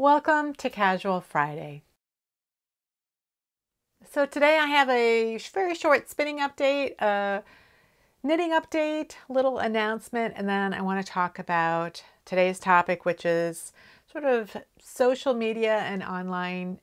Welcome to Casual Friday. So today I have a very short spinning update, a knitting update, little announcement, and then I want to talk about today's topic, which is sort of social media and online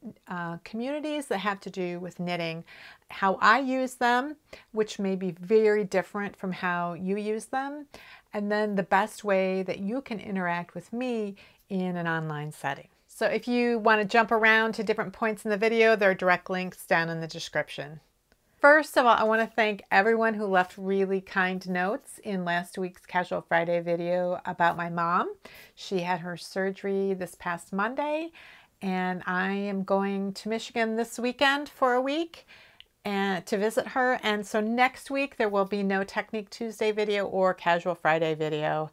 communities that have to do with knitting, how I use them, which may be very different from how you use them, and then the best way that you can interact with me in an online setting. So if you want to jump around to different points in the video, there are direct links down in the description. First of all, I want to thank everyone who left really kind notes in last week's Casual Friday video about my mom. She had her surgery this past Monday, and I am going to Michigan this weekend for a week and to visit her. And so next week there will be no Technique Tuesday video or Casual Friday video.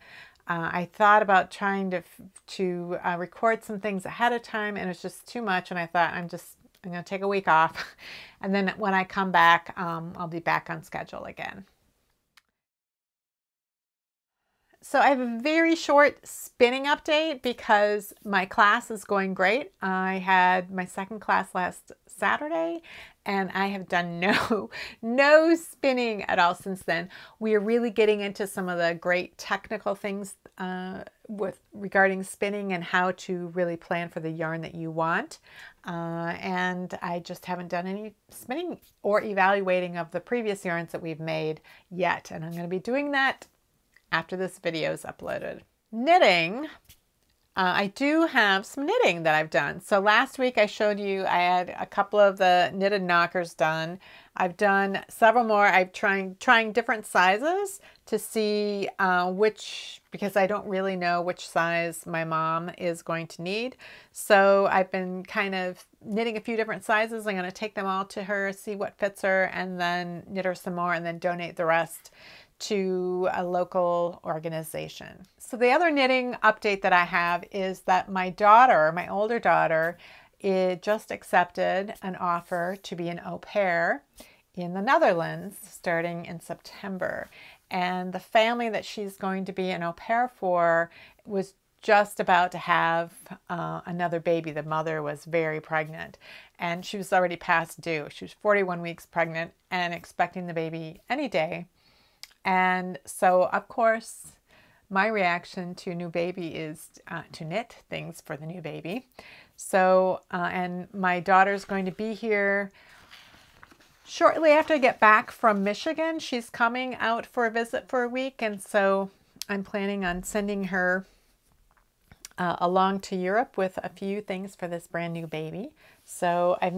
I thought about trying to record some things ahead of time, and it's just too much, and I thought I'm going to take a week off, and then when I come back, I'll be back on schedule again. So I have a very short spinning update because my class is going great. I had my second class last Saturday, and I have done no spinning at all since then. We are really getting into some of the great technical things regarding spinning and how to really plan for the yarn that you want. And I just haven't done any spinning or evaluating of the previous yarns that we've made yet, and I'm going to be doing that after this video is uploaded. Knitting, I do have some knitting that I've done. So last week I showed you I had a couple of the knitted knockers done. I've done several more. I'm trying different sizes to see because I don't really know which size my mom is going to need. So I've been kind of knitting a few different sizes. I'm going to take them all to her, see what fits her, and then knit her some more and then donate the rest to a local organization. So the other knitting update that I have is that my older daughter, just accepted an offer to be an au pair in the Netherlands starting in September. And the family that she's going to be an au pair for was just about to have another baby. The mother was very pregnant, and she was already past due. She was 41 weeks pregnant and expecting the baby any day. And so, of course, my reaction to a new baby is to knit things for the new baby. So, and my daughter's going to be here shortly after I get back from Michigan. She's coming out for a visit for a week, and so I'm planning on sending her along to Europe with a few things for this brand new baby. So I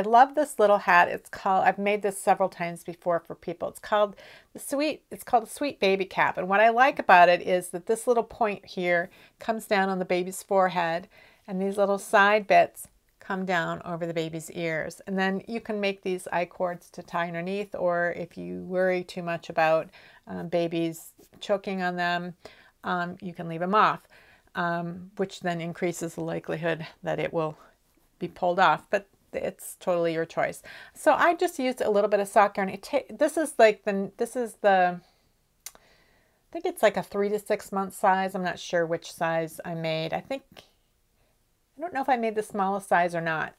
love this little hat. I've made this several times before for people. It's called a Sweet Baby Cap. And what I like about it is that this little point here comes down on the baby's forehead, and these little side bits come down over the baby's ears. And then you can make these I-cords to tie underneath, or if you worry too much about babies choking on them, you can leave them off. Which then increases the likelihood that it will be pulled off, but it's totally your choice. So I just used a little bit of sock yarn. This is I think it's like a 3 to 6 month size. I'm not sure which size I made. I don't know if I made the smallest size or not.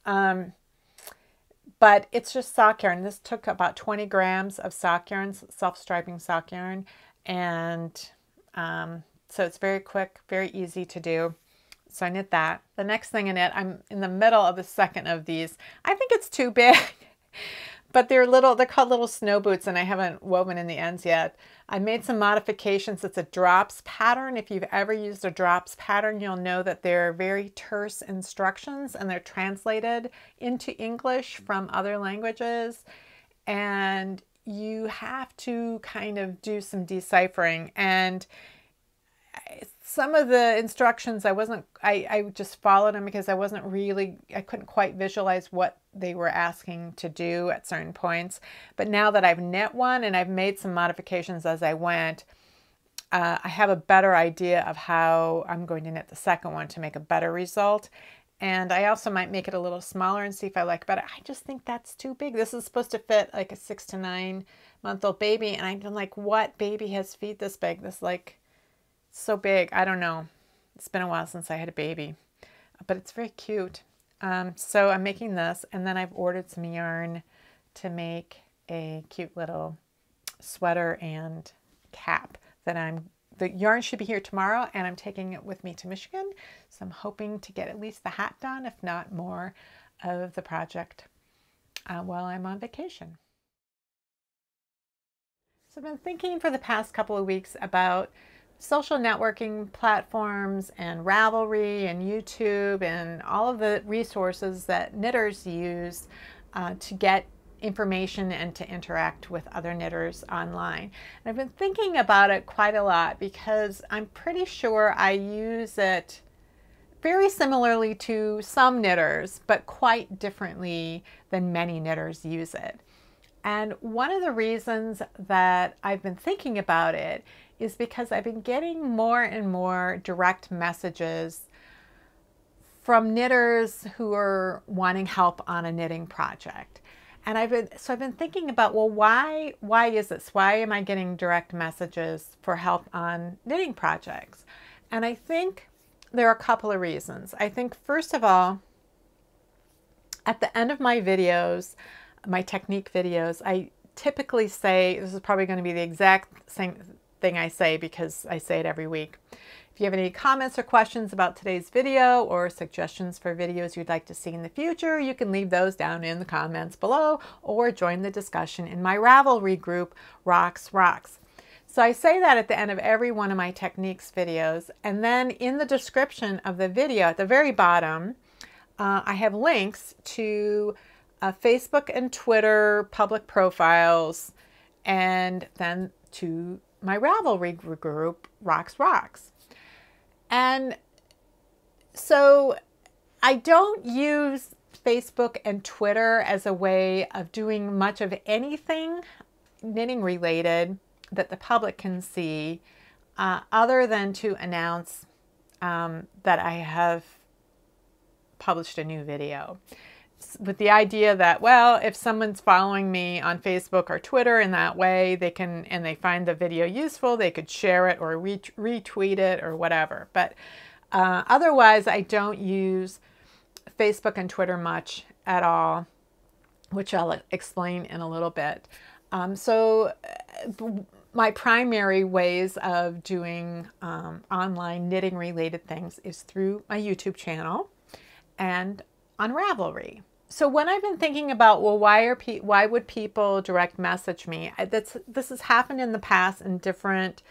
But it's just sock yarn. This took about 20 grams of sock yarn, self-striping sock yarn, and so it's very quick, very easy to do. So I knit that. The next thing I knit, I'm in the middle of the second of these. I think it's too big, but they're called little snow boots, and I haven't woven in the ends yet. I made some modifications. It's a drops pattern. If you've ever used a drops pattern, you'll know that they're very terse instructions, and they're translated into English from other languages. And you have to kind of do some deciphering, and some of the instructions I just followed them because I couldn't quite visualize what they were asking to do at certain points. But now that I've knit one and I've made some modifications as I went, I have a better idea of how I'm going to knit the second one to make a better result. And I also might make it a little smaller and see if I like it better. I just think that's too big. This is supposed to fit like a 6 to 9 month old baby, and I'm like, what baby has feet this big? This so big. I don't know. It's been a while since I had a baby. but it's very cute. So I'm making this, and then I've ordered some yarn to make a cute little sweater and cap that the yarn should be here tomorrow, and I'm taking it with me to Michigan. So I'm hoping to get at least the hat done, if not more of the project while I'm on vacation. So I've been thinking for the past couple of weeks about social networking platforms and Ravelry and YouTube and all of the resources that knitters use to get information and to interact with other knitters online. And I've been thinking about it quite a lot because I'm pretty sure I use it very similarly to some knitters, but quite differently than many knitters use it. And one of the reasons that I've been thinking about it is because I've been getting more and more direct messages from knitters who are wanting help on a knitting project. And I've been thinking about, well, why is this? Why am I getting direct messages for help on knitting projects? And I think there are a couple of reasons. I think first of all, at the end of my videos, my technique videos, I typically say, this is probably going to be the exact same thing I say because I say it every week. If you have any comments or questions about today's video or suggestions for videos you'd like to see in the future, you can leave those down in the comments below or join the discussion in my Ravelry group, Rocks. So I say that at the end of every one of my techniques videos, and then in the description of the video at the very bottom, I have links to Facebook and Twitter public profiles, and then to my Ravelry group, Rocks. And so I don't use Facebook and Twitter as a way of doing much of anything knitting related that the public can see, other than to announce that I have published a new video. With the idea that, well, if someone's following me on Facebook or Twitter in that way, they can, and they find the video useful, they could share it or retweet it or whatever. But otherwise, I don't use Facebook and Twitter much at all, which I'll explain in a little bit. My primary ways of doing online knitting related things is through my YouTube channel and on Ravelry. So when I've been thinking about, well, why would people direct message me? This has happened in the past in different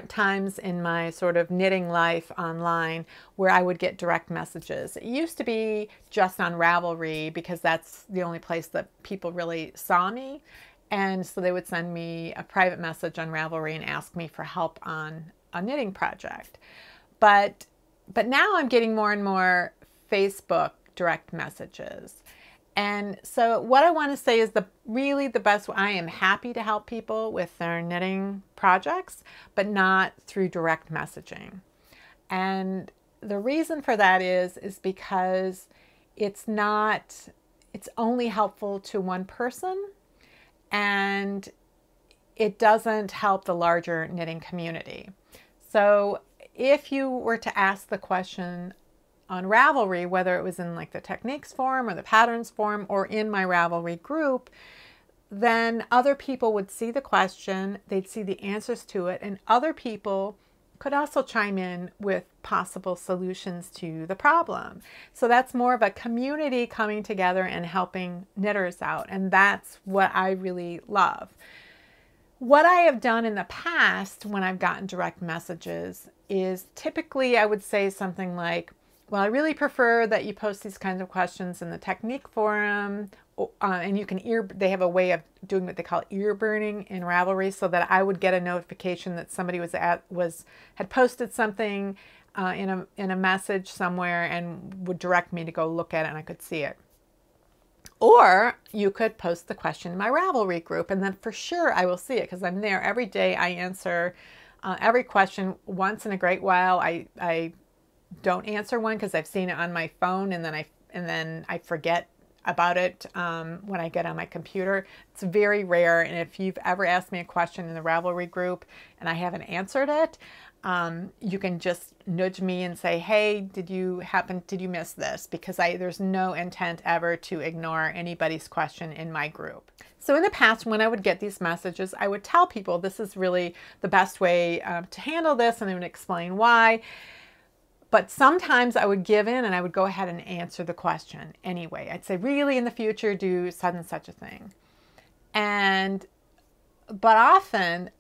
times in my sort of knitting life online where I would get direct messages. It used to be just on Ravelry because that's the only place that people really saw me. And so they would send me a private message on Ravelry and ask me for help on a knitting project. But now I'm getting more and more Facebook direct messages. And so what I want to say is really the best way. I am happy to help people with their knitting projects, but not through direct messaging. And the reason for that is because it's only helpful to one person, and it doesn't help the larger knitting community. So if you were to ask the question on Ravelry, whether it was in like the techniques forum or the patterns forum or in my Ravelry group, then other people would see the question, they'd see the answers to it, and other people could also chime in with possible solutions to the problem. So that's more of a community coming together and helping knitters out, and that's what I really love. What I have done in the past when I've gotten direct messages is typically I would say something like, well, I really prefer that you post these kinds of questions in the technique forum, and you can they have a way of doing what they call ear burning in Ravelry, so that I would get a notification that somebody had posted something in a message somewhere and would direct me to go look at it and I could see it. Or you could post the question in my Ravelry group, and then for sure I will see it because I'm there every day. I answer every question. Once in a great while I don't answer one because I've seen it on my phone and then I forget about it when I get on my computer. It's very rare, and if you've ever asked me a question in the Ravelry group and I haven't answered it, you can just nudge me and say, hey, did you miss this? Because there's no intent ever to ignore anybody's question in my group. So in the past, when I would get these messages, I would tell people this is really the best way to handle this, and I would explain why. But sometimes I would give in and I would go ahead and answer the question anyway. I'd say, really, in the future, do such and such a thing. But often,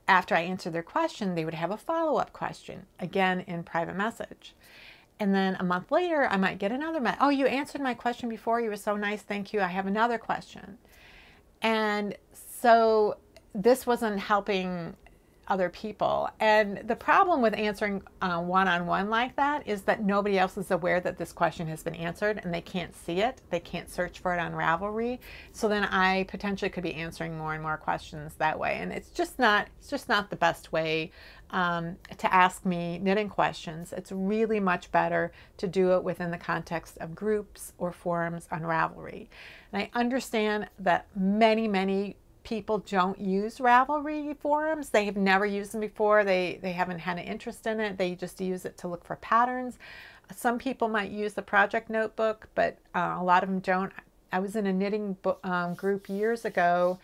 after I answered their question, they would have a follow-up question, again in private message. And then a month later, I might get another message. Oh, you answered my question before. You were so nice. Thank you. I have another question. And so this wasn't helping other people. And the problem with answering one-on-one like that is that nobody else is aware that this question has been answered, and they can't see it. They can't search for it on Ravelry. So then I potentially could be answering more and more questions that way. And it's just not the best way to ask me knitting questions. It's really much better to do it within the context of groups or forums on Ravelry. And I understand that many people don't use Ravelry forums. They have never used them before. They haven't had an interest in it. They just use it to look for patterns. Some people might use the project notebook, but a lot of them don't. I was in a knitting group years ago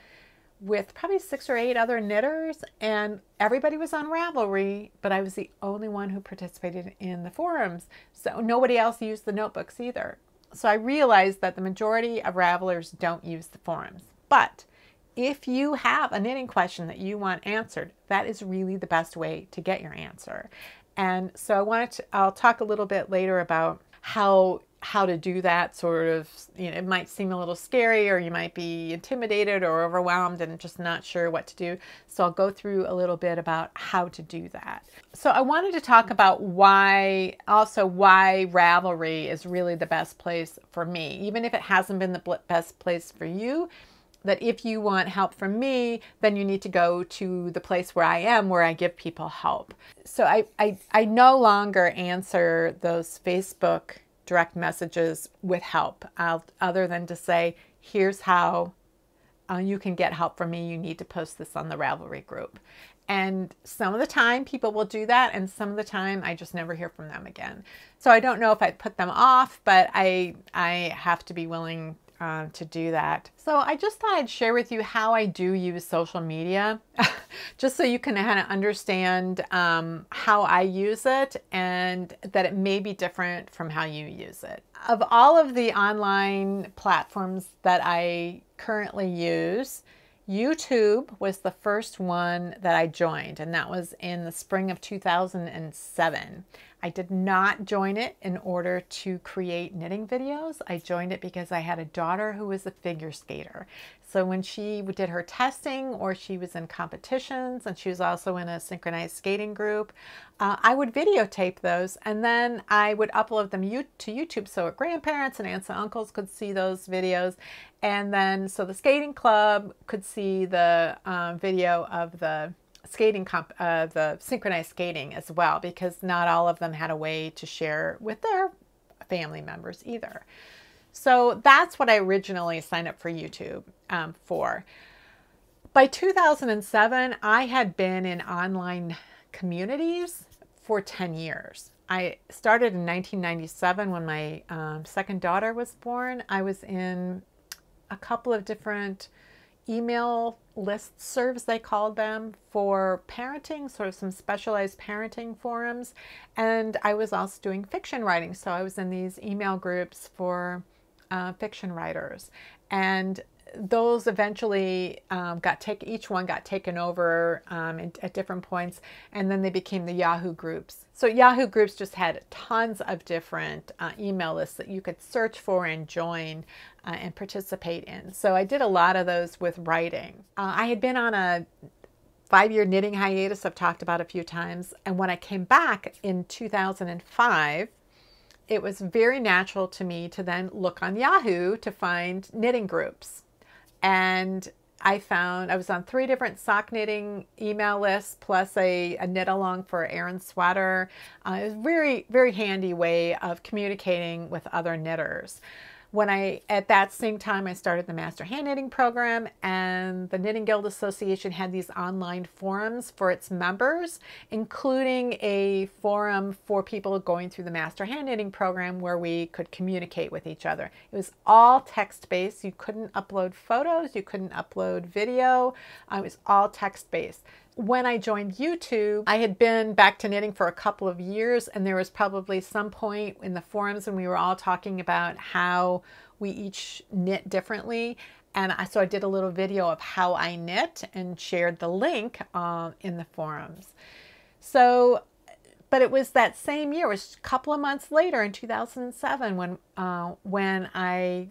with probably 6 or 8 other knitters, and everybody was on Ravelry, but I was the only one who participated in the forums. So nobody else used the notebooks either. So I realized that the majority of Ravelers don't use the forums. But if you have a knitting question that you want answered, that is really the best way to get your answer. And so I'll talk a little bit later about how to do that. Sort of, it might seem a little scary, or you might be intimidated or overwhelmed and just not sure what to do. So I'll go through a little bit about how to do that. So I wanted to talk about why Ravelry is really the best place for me, even if it hasn't been the best place for you. That if you want help from me, then you need to go to the place where I am, where I give people help. So I no longer answer those Facebook direct messages with help, other than to say, here's how you can get help from me. You need to post this on the Ravelry group. And some of the time people will do that, and some of the time I just never hear from them again. So I don't know if I put them off, but I have to be willing to do that. So I just thought I'd share with you how I do use social media, just so you can kind of understand how I use it, and that it may be different from how you use it. Of all of the online platforms that I currently use, YouTube was the first one that I joined, and that was in the spring of 2007. I did not join it in order to create knitting videos. I joined it because I had a daughter who was a figure skater. So when she did her testing, or she was in competitions, and she was also in a synchronized skating group, I would videotape those, and then I would upload them to YouTube so her grandparents and aunts and uncles could see those videos. And then so the skating club could see the video of the the synchronized skating as well, because not all of them had a way to share with their family members either. So that's what I originally signed up for YouTube for. By 2007, I had been in online communities for 10 years. I started in 1997 when my second daughter was born. I was in a couple of different email listservs, they called them, for parenting, sort of some specialized parenting forums. And I was also doing fiction writing. So I was in these email groups for fiction writers. And those eventually each one got taken over at different points, and then they became the Yahoo groups. So Yahoo groups just had tons of different email lists that you could search for and join and participate in. So I did a lot of those with writing. I had been on a 5-year knitting hiatus I've talked about a few times, and when I came back in 2005, it was very natural to me to then look on Yahoo to find knitting groups. And I was on 3 different sock knitting email lists, plus a knit along for Erin's sweater. It was a very, very handy way of communicating with other knitters. At that same time, I started the Master Hand Knitting program, and the Knitting Guild Association had these online forums for its members, including a forum for people going through the Master Hand Knitting program where we could communicate with each other. It was all text-based. You couldn't upload photos, you couldn't upload video. It was all text-based. When I joined YouTube, I had been back to knitting for a couple of years, and there was probably some point in the forums when we were all talking about how we each knit differently. And so I did a little video of how I knit and shared the link in the forums. So, but it was that same year, it was a couple of months later in 2007 when I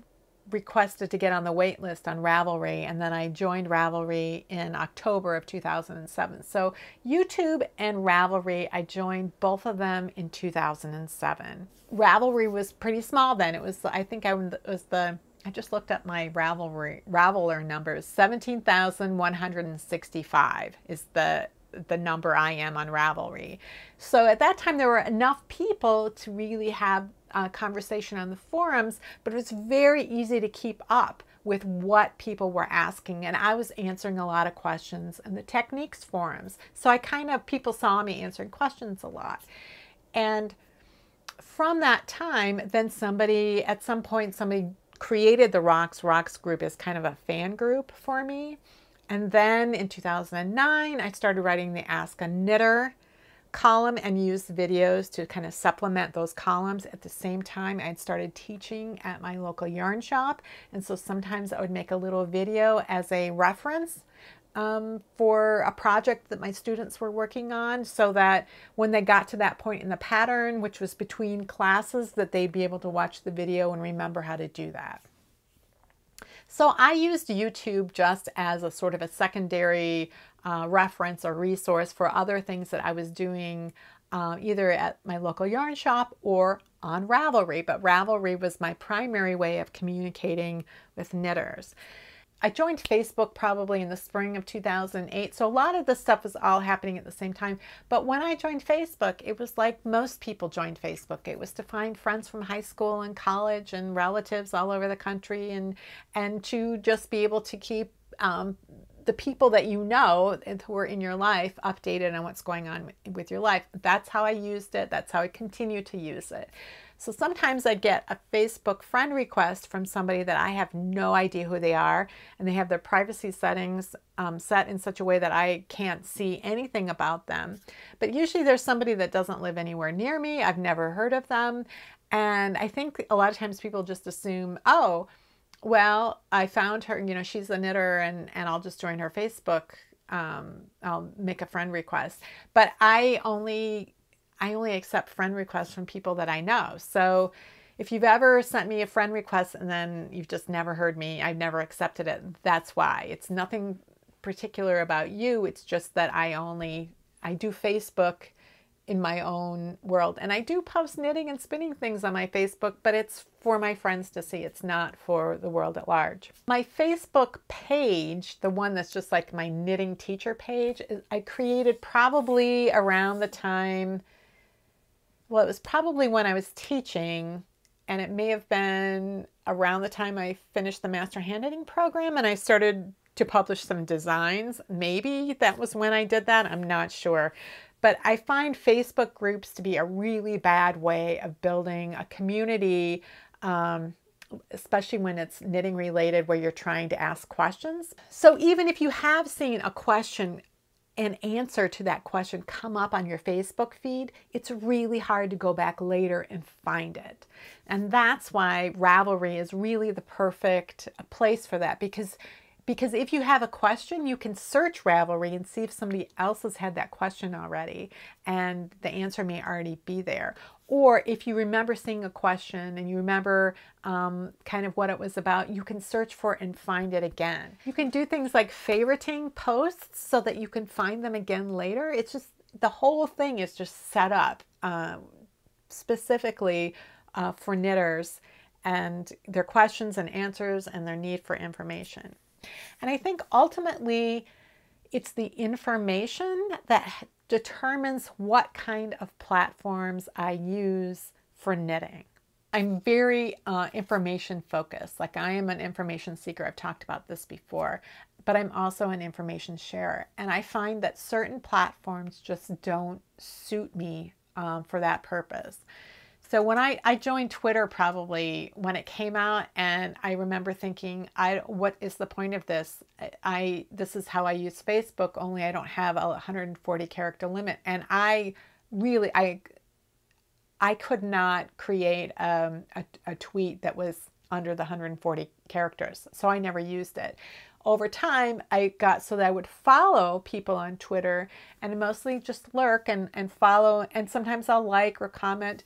requested to get on the wait list on Ravelry, and then I joined Ravelry in October of 2007. So YouTube and Ravelry, I joined both of them in 2007. Ravelry was pretty small then. It was, I just looked up my Raveler numbers. 17,165 is the number I am on Ravelry. So at that time there were enough people to really have a conversation on the forums, but it was very easy to keep up with what people were asking, and I was answering a lot of questions in the techniques forums. So people saw me answering questions a lot. And from that time, then at some point somebody created the Rocks group as kind of a fan group for me. And then in 2009, I started writing the Ask a Knitter column and used videos to kind of supplement those columns. At the same time, I'd started teaching at my local yarn shop, and so sometimes I would make a little video as a reference for a project that my students were working on, so that when they got to that point in the pattern, which was between classes, that they'd be able to watch the video and remember how to do that. So I used YouTube just as a sort of a secondary reference or resource for other things that I was doing either at my local yarn shop or on Ravelry. But Ravelry was my primary way of communicating with knitters. I joined Facebook probably in the spring of 2008, so a lot of this stuff was all happening at the same time. But when I joined Facebook, it was like most people joined Facebook. It was to find friends from high school and college and relatives all over the country, and to just be able to keep the people that you know who are in your life updated on what's going on with your life. That's how I used it. That's how I continue to use it. So sometimes I get a Facebook friend request from somebody that I have no idea who they are, and they have their privacy settings set in such a way that I can't see anything about them. But usually there's somebody that doesn't live anywhere near me. I've never heard of them. And I think a lot of times people just assume, oh, well, I found her, you know, she's a knitter, and I'll just join her Facebook. I'll make a friend request. But I only accept friend requests from people that I know. So if you've ever sent me a friend request and then you've just never heard me, I've never accepted it, that's why. It's nothing particular about you. It's just that I do Facebook in my own world. And I do post knitting and spinning things on my Facebook, but it's for my friends to see. It's not for the world at large. My Facebook page, the one that's just like my knitting teacher page, I created probably around the time, well, it was probably when I was teaching, and it may have been around the time I finished the Master Hand Knitting program and I started to publish some designs. Maybe that was when I did that. I'm not sure. But I find Facebook groups to be a really bad way of building a community, especially when it's knitting related, where you're trying to ask questions. So even if you have seen a question, an answer to that question come up on your Facebook feed, it's really hard to go back later and find it. And that's why Ravelry is really the perfect place for that, because if you have a question, you can search Ravelry and see if somebody else has had that question already, and the answer may already be there. Or if you remember seeing a question and you remember kind of what it was about, you can search for it and find it again. You can do things like favoriting posts so that you can find them again later. It's just, the whole thing is just set up specifically for knitters and their questions and answers and their need for information. And I think ultimately it's the information that determines what kind of platforms I use for knitting. I'm very information focused. Like I am an information seeker. I've talked about this before, but I'm also an information sharer. And I find that certain platforms just don't suit me for that purpose. So when I joined Twitter probably when it came out, and I remember thinking, what is the point of this? This is how I use Facebook, only I don't have a 140 character limit. And I could not create a tweet that was under the 140 characters. So I never used it. Over time, I got so that I would follow people on Twitter and mostly just lurk and follow. And sometimes I'll like or comment.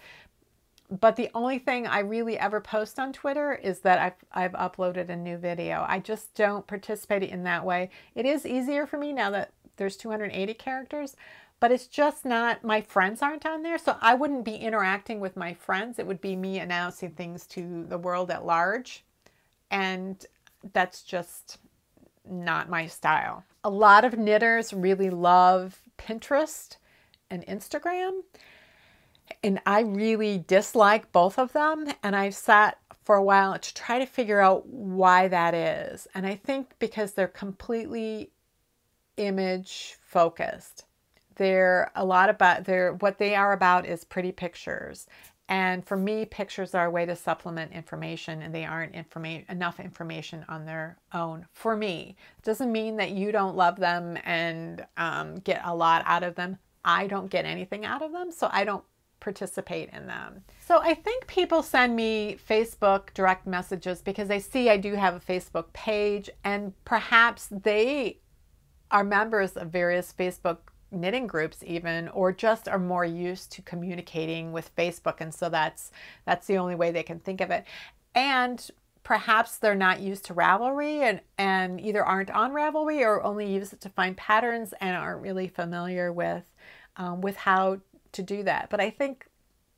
But the only thing I really ever post on Twitter is that I've uploaded a new video. I just don't participate in that way. It is easier for me now that there's 280 characters, but it's just not, my friends aren't on there. So I wouldn't be interacting with my friends. It would be me announcing things to the world at large. And that's just not my style. A lot of knitters really love Pinterest and Instagram. And I really dislike both of them. And I've sat for a while to try to figure out why that is. And I think because they're completely image focused. What they are about is pretty pictures. And for me, pictures are a way to supplement information, and they aren't enough information on their own. For me, it doesn't mean that you don't love them and get a lot out of them. I don't get anything out of them, so I don't participate in them. So I think people send me Facebook direct messages because they see I do have a Facebook page, and perhaps they are members of various Facebook knitting groups even, or just are more used to communicating with Facebook, and so that's the only way they can think of it. And perhaps they're not used to Ravelry and either aren't on Ravelry or only use it to find patterns and aren't really familiar with how to do that. But I think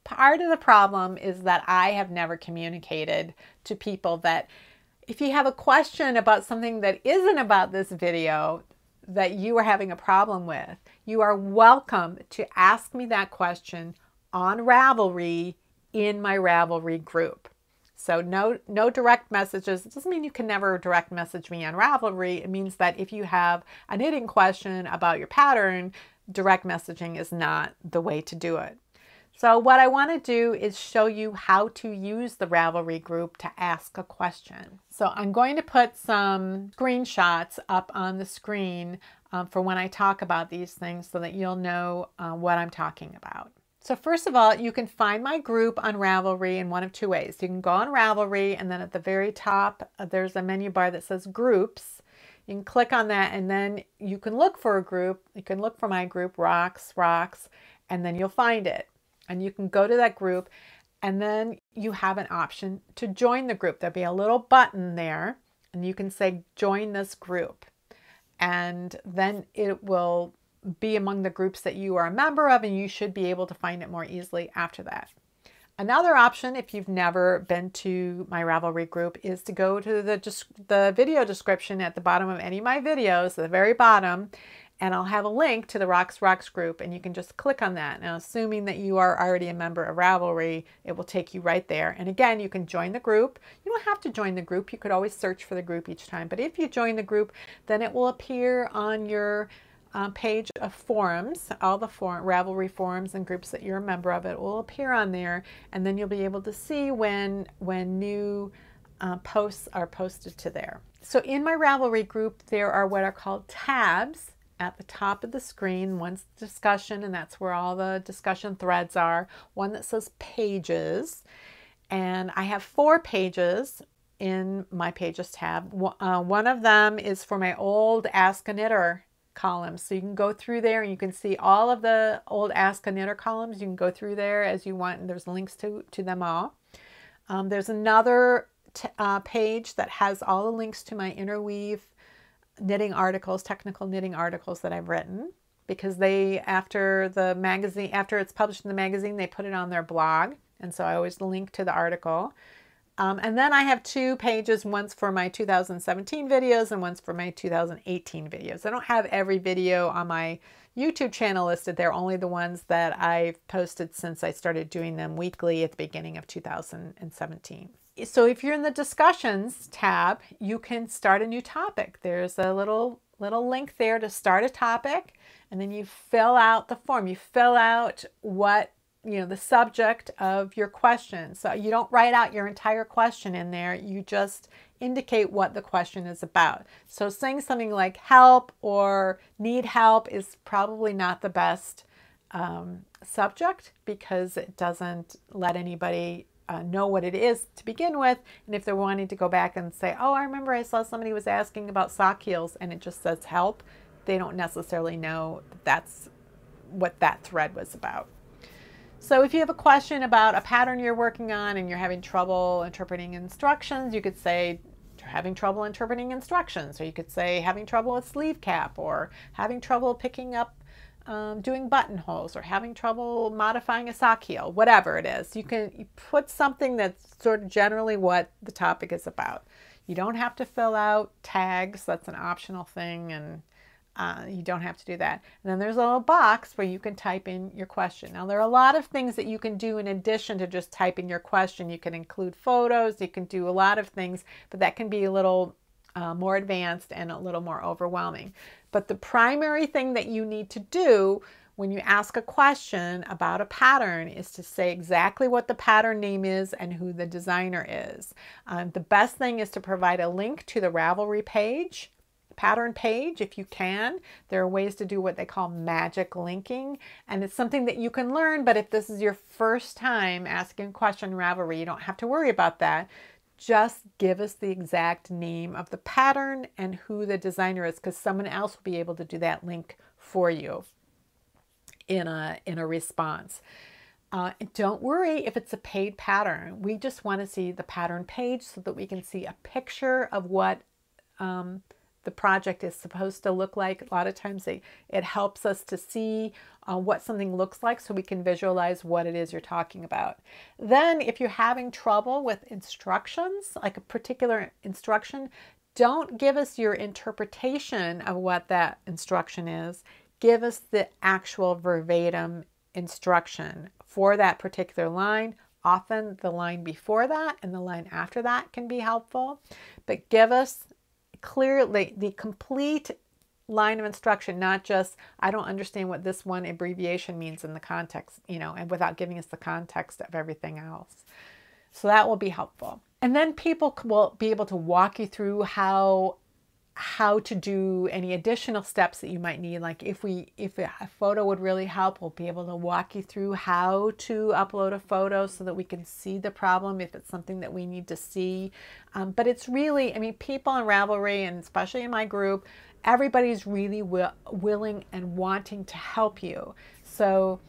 part of the problem is that I have never communicated to people that if you have a question about something that isn't about this video that you are having a problem with, you are welcome to ask me that question on Ravelry in my Ravelry group. So no direct messages. It doesn't mean you can never direct message me on Ravelry. It means that if you have a knitting question about your pattern, direct messaging is not the way to do it. So what I want to do is show you how to use the Ravelry group to ask a question. So I'm going to put some screenshots up on the screen for when I talk about these things so that you'll know what I'm talking about. So first of all, you can find my group on Ravelry in one of two ways. You can go on Ravelry, and then at the very top, there's a menu bar that says Groups. You can click on that, and then you can look for a group. You can look for my group, Rocks, and then you'll find it. And you can go to that group, and then you have an option to join the group. There'll be a little button there, and you can say, join this group. And then it will be among the groups that you are a member of, and you should be able to find it more easily after that. Another option, if you've never been to my Ravelry group, is to go to the video description at the bottom of any of my videos, at the very bottom, and I'll have a link to the Rocks group, and you can just click on that. Now, assuming that you are already a member of Ravelry, it will take you right there. And again, you can join the group. You don't have to join the group. You could always search for the group each time. But if you join the group, then it will appear on your page of forums, all the Ravelry forums and groups that you're a member of. It will appear on there, and then you'll be able to see when new posts are posted to there. So in my Ravelry group, there are what are called tabs at the top of the screen. One's discussion, and that's where all the discussion threads are. One that says pages, and I have 4 pages in my pages tab. One of them is for my old Ask a Knitter columns. So you can go through there and you can see all of the old Ask a Knitter columns. You can go through there as you want, and there's links to them all. There's another page that has all the links to my interweave knitting articles, technical knitting articles that I've written, because after it's published in the magazine, they put it on their blog, and so I always link to the article. And then I have 2 pages, one's for my 2017 videos and one's for my 2018 videos. I don't have every video on my YouTube channel listed there, only the ones that I've posted since I started doing them weekly at the beginning of 2017. So if you're in the discussions tab, you can start a new topic. There's a little link there to start a topic, and then you fill out the form. You fill out what, the subject of your question. So you don't write out your entire question in there. You just indicate what the question is about. So saying something like help or need help is probably not the best subject, because it doesn't let anybody know what it is to begin with. And if they're wanting to go back and say, oh, I remember I saw somebody was asking about sock heels, and it just says help, they don't necessarily know that's what that thread was about. So if you have a question about a pattern you're working on and you're having trouble interpreting instructions, you could say having trouble interpreting instructions, or you could say having trouble with sleeve cap, or having trouble picking up doing buttonholes, or having trouble modifying a sock heel, whatever it is. You put something that's sort of generally what the topic is about. You don't have to fill out tags. That's an optional thing, and you don't have to do that. And then there's a little box where you can type in your question. Now, there are a lot of things that you can do in addition to just typing your question. You can include photos, you can do a lot of things, but that can be a little more advanced and a little more overwhelming. But the primary thing that you need to do when you ask a question about a pattern is to say exactly what the pattern name is and who the designer is. The best thing is to provide a link to the Ravelry page, pattern page, if you can. There are ways to do what they call magic linking, and it's something that you can learn, but if this is your first time asking a question in Ravelry, you don't have to worry about that. Just give us the exact name of the pattern and who the designer is, because someone else will be able to do that link for you in a response. Don't worry if it's a paid pattern. We just want to see the pattern page so that we can see a picture of what the project is supposed to look like. A lot of times it helps us to see what something looks like, so we can visualize what it is you're talking about. Then if you're having trouble with instructions, like a particular instruction, don't give us your interpretation of what that instruction is. Give us the actual verbatim instruction for that particular line. Often the line before that and the line after that can be helpful, but give us clearly the complete line of instruction, not just, I don't understand what this one abbreviation means in the context, and without giving us the context of everything else. So that will be helpful. And then people will be able to walk you through how to do any additional steps that you might need. Like if a photo would really help, we'll be able to walk you through how to upload a photo so that we can see the problem if it's something that we need to see. But it's really, people in Ravelry, and especially in my group, everybody's really willing and wanting to help you. So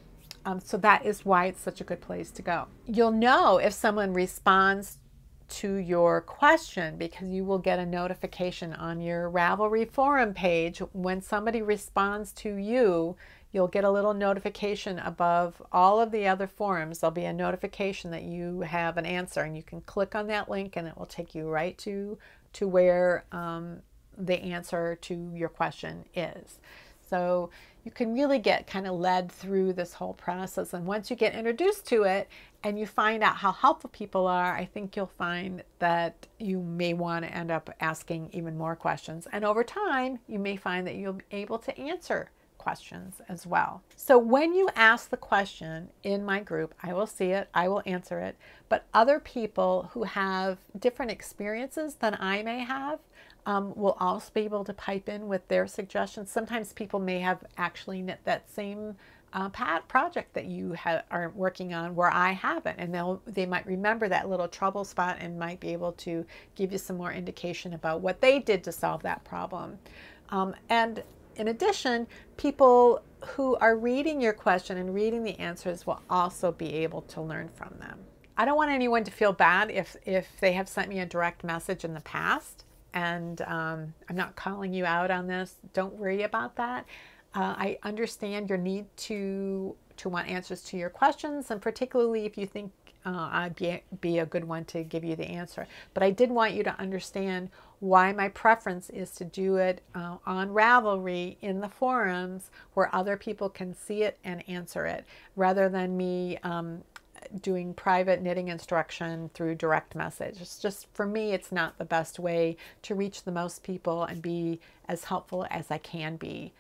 that is why it's such a good place to go. You'll know if someone responds to your question because you will get a notification on your Ravelry forum page. When somebody responds to you, you'll get a little notification above all of the other forums. There'll be a notification that you have an answer, and you can click on that link and it will take you right to where the answer to your question is. So you can really get kind of led through this whole process. And once you get introduced to it and you find out how helpful people are, I think you'll find that you may want to end up asking even more questions. And over time, you may find that you'll be able to answer questions as well. So when you ask the question in my group, I will see it, I will answer it, but other people who have different experiences than I may have will also be able to pipe in with their suggestions. Sometimes people may have actually knit that same project that you are working on where I haven't, and they might remember that little trouble spot and might be able to give you some more indication about what they did to solve that problem. And in addition, people who are reading your question and reading the answers will also be able to learn from them. I don't want anyone to feel bad if they have sent me a direct message in the past. And I'm not calling you out on this. Don't worry about that. I understand your need to want answers to your questions, and particularly if you think I'd be a good one to give you the answer. But I did want you to understand why my preference is to do it on Ravelry in the forums where other people can see it and answer it, rather than me doing private knitting instruction through direct message. It's just, for me, it's not the best way to reach the most people and be as helpful as I can be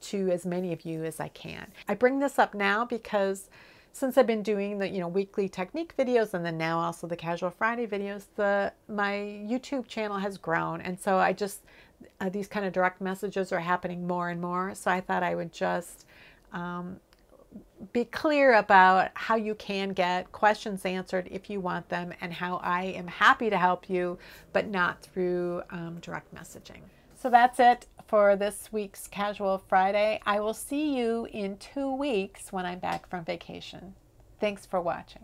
to as many of you as I can. I bring this up now because since I've been doing the weekly technique videos, and then now also the Casual Friday videos, my YouTube channel has grown, and so I just these kind of direct messages are happening more and more. So I thought I would just be clear about how you can get questions answered if you want them, and how I am happy to help you, but not through direct messaging. So that's it for this week's Casual Friday. I will see you in 2 weeks when I'm back from vacation. Thanks for watching.